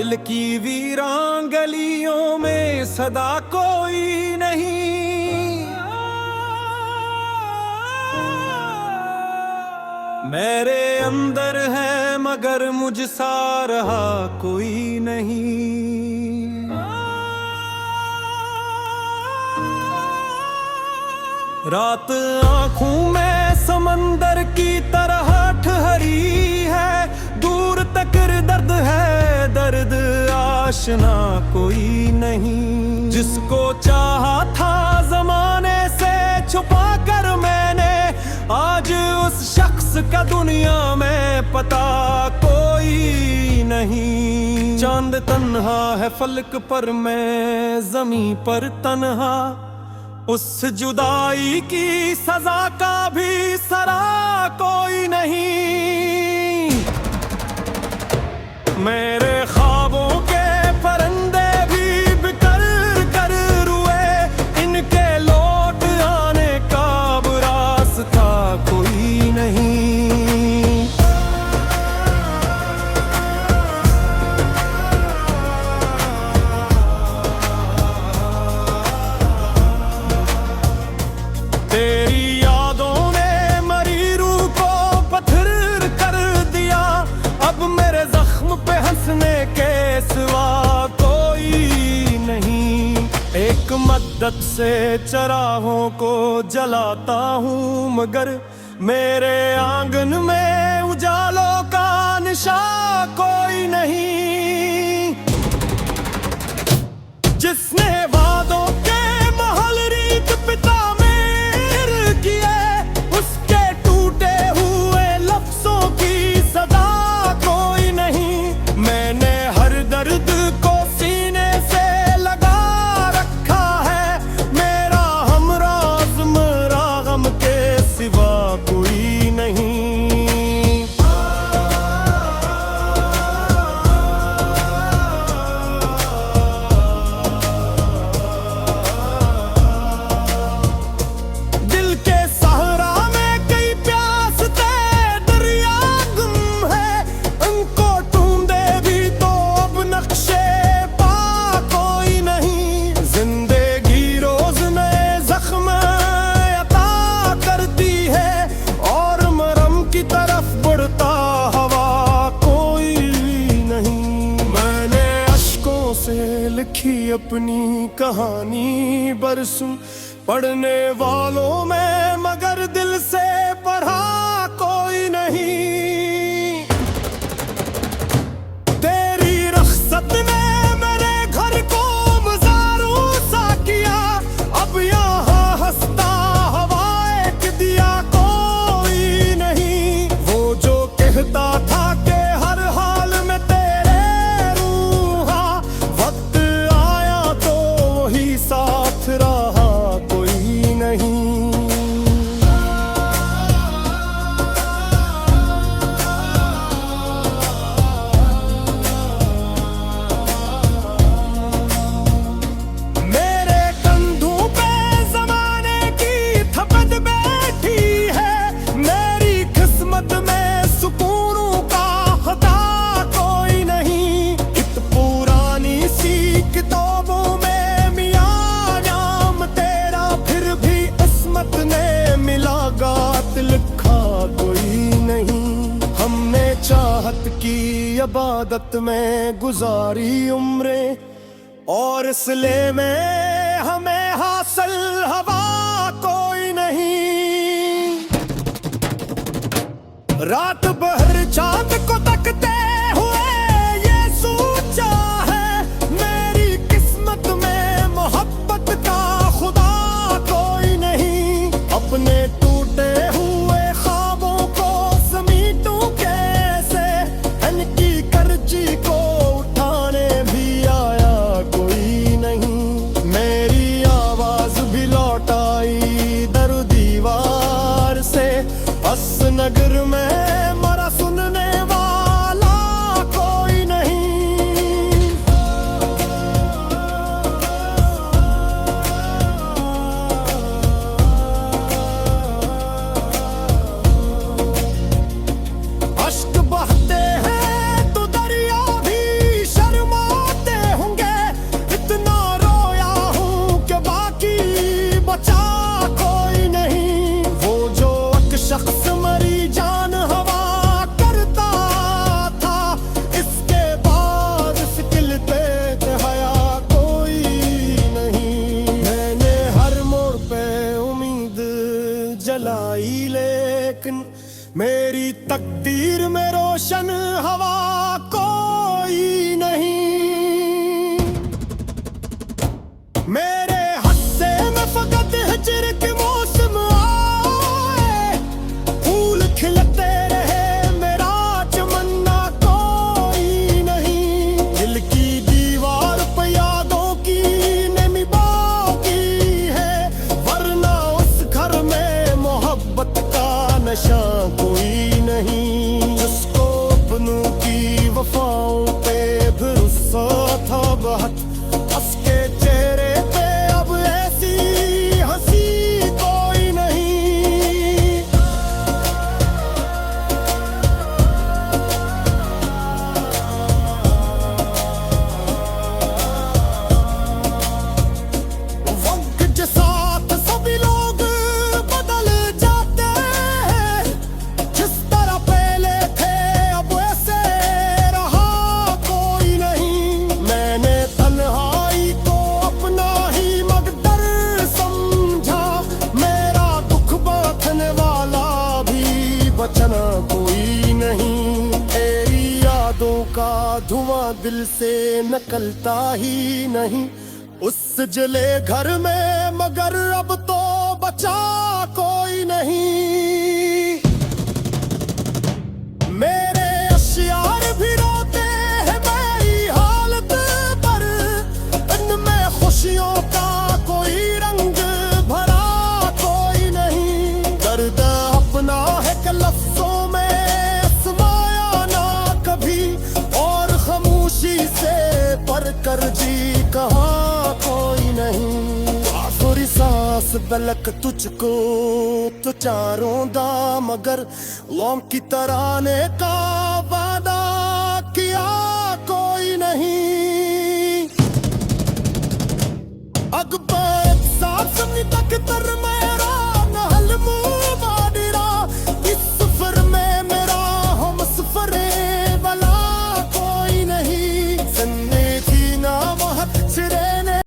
दिल की वीरान गलियों में सदा कोई नहीं। मेरे अंदर है मगर मुझसा रहा कोई नहीं। रात आँखों में समंदर की तरह ठहरी है, दूर तक दर्द है, दर्द आशना कोई नहीं। जिसको चाहा था जमाने से छुपा कर मैंने, आज उस शख्स का दुनिया में पता कोई नहीं। चांद तन्हा है फलक पर, मैं ज़मीं पर तन्हा, उस जुदाई की सजा का भी सरा कोई नहीं। मेरे ख्वाबों के परिंदे भी बिकर कर रुए, इनके लौट आने का अब रास्ता कोई नहीं। तेरी यादों ने मरी रूह को पत्थर कर दिया, अब मेरे जख्म पे हंसने के सिवा कोई नहीं। एक मद्दत से चराहों को जलाता हूँ, मगर मेरे आंगन में उजालों का निशा कोई नहीं। जिसने वादों के महल रीत पिता लिखी अपनी कहानी बरसों पढ़ने वालों में, मगर दिल से पढ़ा कोई नहीं। तेरी रख्सत ने मेरे घर को मज़ारों सा किया, अब यहाँ हंसता हवा एक दिया कोई नहीं। वो जो कहता था कि हर हाल में तेरे रूहा, वक्त आया तो वही साथ रहा कोई नहीं। मेरे कंधों पे ज़माने की थपत बैठी है, मेरी किस्मत में सुकूनों का खता कोई नहीं। इत पुरानी सी किताबों में मियां नाम तेरा, फिर भी इस्मत ने मिला गात लिखा कोई नहीं। हमने चाहत की इबादत में गुजारी उम्रें, और इसले में हमें हासिल हवा कोई नहीं। रात भर चांद को तकते हुए ये सोचा है, मेरी किस्मत में मोहब्बत का खुदा कोई नहीं। अपने टूटे हुए ख्वाबों को समीटूं कैसे, इनकी कर्जी को उठाने भी आया कोई नहीं। मेरी आवाज भी लौट आई दर दीवार से, अस नगर में मरा सुनने वाला लेकिन मेरी तकदीर में रोशन हवा कोई नहीं। मेरे हस्से में फकत हिजर के मौसम आए, फूल खिलते रहे मेरा तमन्ना कोई नहीं। दिल की दीवार पे यादों की नमी बाकी है, वरना उस घर में मोहब्बत का नशा कोई नहीं। जिसको अपनों की वफाओं पे भरोसा था बहुत, उसके चेहरे पे अब ऐसी हंसी कोई नहीं। वक्त के साथ सभी लोग बदल जाते हैं, जिस तरह पहले थे अब ऐसे रहा कोई नहीं। मैंने तन्हाई को अपना ही मकदर समझा, मेरा दुख बांटने वाला भी बचना कोई नहीं। तेरी यादों का धुआं दिल से निकलता ही नहीं, उस जले घर में मगर अब तो बचा कोई नहीं। मेरे अशियार भी रोते हैं मेरी हालत पर, इनमें खुशियों का कोई रंग भरा कोई नहीं। दर्द अपना है कि लफ्जों में समाया ना कभी, और खामोशी से पर कर जी कहा कोई नहीं। आखिरी सांस बलक तुझको तो चारों दा, मगर लौम की तराने का वादा किया कोई नहीं। अकबर साथ समझ तक तर